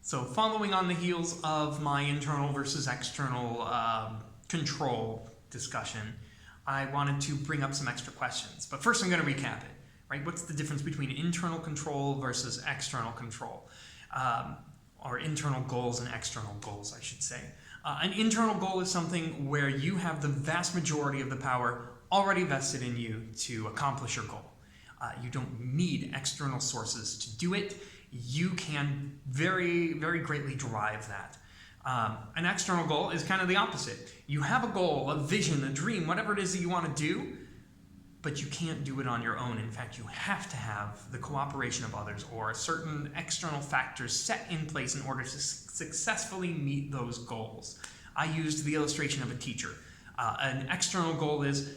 So following on the heels of my internal versus external control discussion, I wanted to bring up some extra questions. But first I'm going to recap it. Right? What's the difference between internal control versus external control? Or internal goals and external goals, I should say. An internal goal is something where you have the vast majority of the power already vested in you to accomplish your goal. You don't need external sources to do it. You can very, very greatly drive that. An external goal is kind of the opposite. You have a goal, a vision, a dream, whatever it is that you want to do, but you can't do it on your own. In fact, you have to have the cooperation of others or certain external factors set in place in order to successfully meet those goals. I used the illustration of a teacher. An external goal is,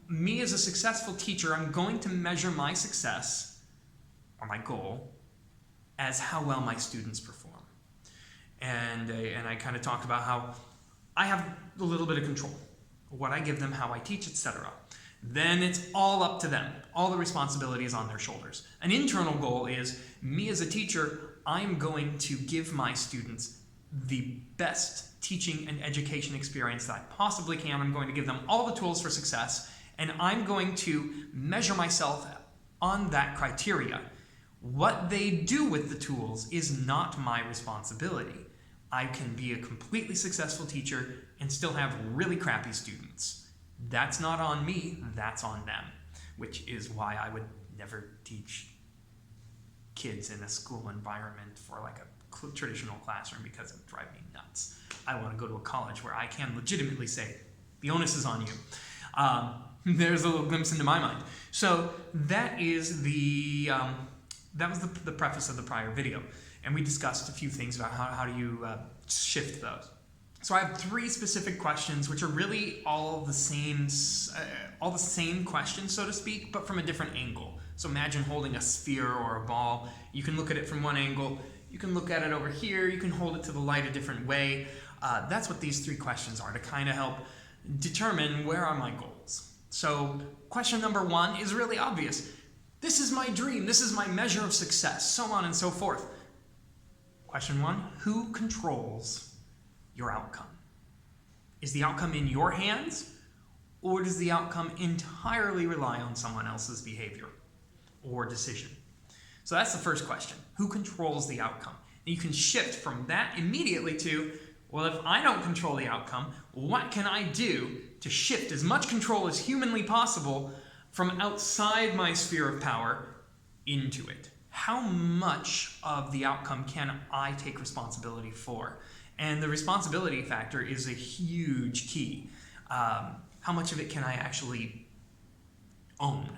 me as a successful teacher, I'm going to measure my success, or my goal, as how well my students perform. And I kind of talked about how I have a little bit of control, what I give them, how I teach, etc. Then it's all up to them. All the responsibility is on their shoulders. An internal goal is, me as a teacher, I'm going to give my students the best teaching and education experience that I possibly can. I'm going to give them all the tools for success, and I'm going to measure myself on that criteria. What they do with the tools is not my responsibility. I can be a completely successful teacher and still have really crappy students. That's not on me, that's on them, which is why I would never teach kids in a school environment for like a traditional classroom, because it would drive me nuts. I want to go to a college where I can legitimately say, the onus is on you. There's a little glimpse into my mind. So that is that was the preface of the prior video, and we discussed a few things about how do you shift those. So I have 3 specific questions, which are really all the same questions, so to speak, but from a different angle. So imagine holding a sphere or a ball. You can look at it from one angle. You can look at it over here. You can hold it to the light a different way. That's what these 3 questions are, to kind of help determine where are my goals. So question number 1 is really obvious. This is my dream. This is my measure of success, so on and so forth. Question 1, who controls your outcome? Is the outcome in your hands, or does the outcome entirely rely on someone else's behavior or decision? So that's the first question. Who controls the outcome? And you can shift from that immediately to, well, if I don't control the outcome, what can I do to shift as much control as humanly possible from outside my sphere of power into it? How much of the outcome can I take responsibility for? And the responsibility factor is a huge key. How much of it can I actually own?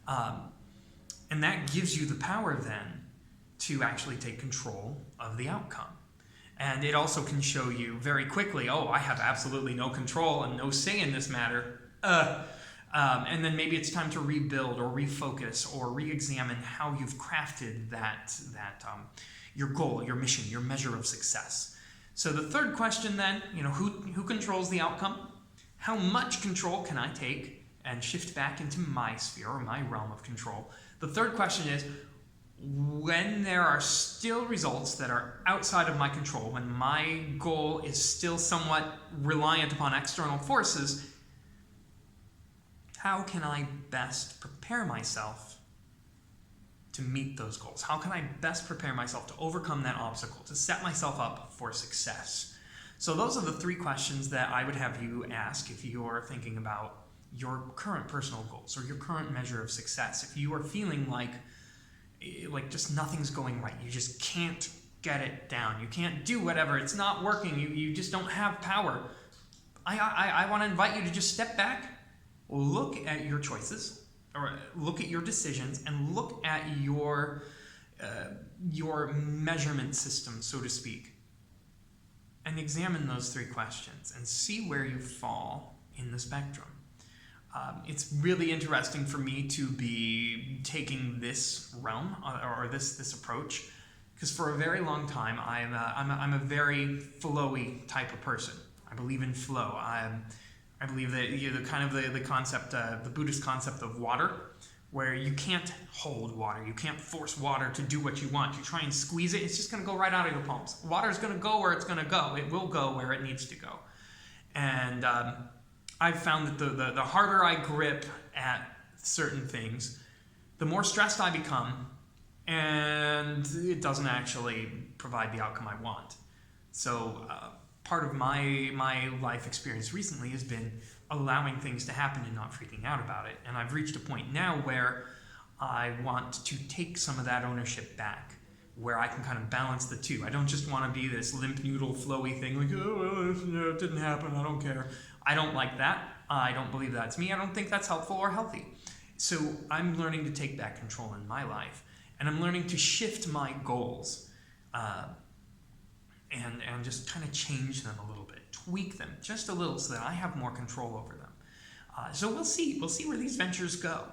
And that gives you the power then to actually take control of the outcome. And it also can show you very quickly, oh, I have absolutely no control and no say in this matter. And then maybe it's time to rebuild or refocus or re-examine how you've crafted that your goal, your mission, your measure of success. So the third question then, who controls the outcome? How much control can I take and shift back into my sphere or my realm of control? The third question is, when there are still results that are outside of my control, when my goal is still somewhat reliant upon external forces, how can I best prepare myself to meet those goals? How can I best prepare myself to overcome that obstacle, to set myself up for success? So those are the 3 questions that I would have you ask if you're thinking about your current personal goals or your current measure of success. If you are feeling like just nothing's going right, you just can't get it down, you can't do whatever, it's not working, you just don't have power, I want to invite you to just step back, look at your choices, or look at your decisions, and look at your measurement system, so to speak, and examine those 3 questions and see where you fall in the spectrum. It's really interesting for me to be taking this realm or this approach, because for a very long time I'm a very flowy type of person. I believe in flow. I believe that the concept, the Buddhist concept of water, where you can't hold water. You can't force water to do what you want. You try and squeeze it, it's just going to go right out of your palms. Water is going to go where it's going to go. It will go where it needs to go. And I've found that the harder I grip at certain things, the more stressed I become, and it doesn't actually provide the outcome I want. So part of my life experience recently has been allowing things to happen and not freaking out about it. And I've reached a point now where I want to take some of that ownership back, where I can kind of balance the two. I don't just want to be this limp noodle flowy thing like, oh, well, it didn't happen, I don't care. I don't like that. I don't believe that's me. I don't think that's helpful or healthy. So I'm learning to take back control in my life, and I'm learning to shift my goals and just kind of change them a little bit, tweak them just a little so that I have more control over them. So we'll see where these ventures go.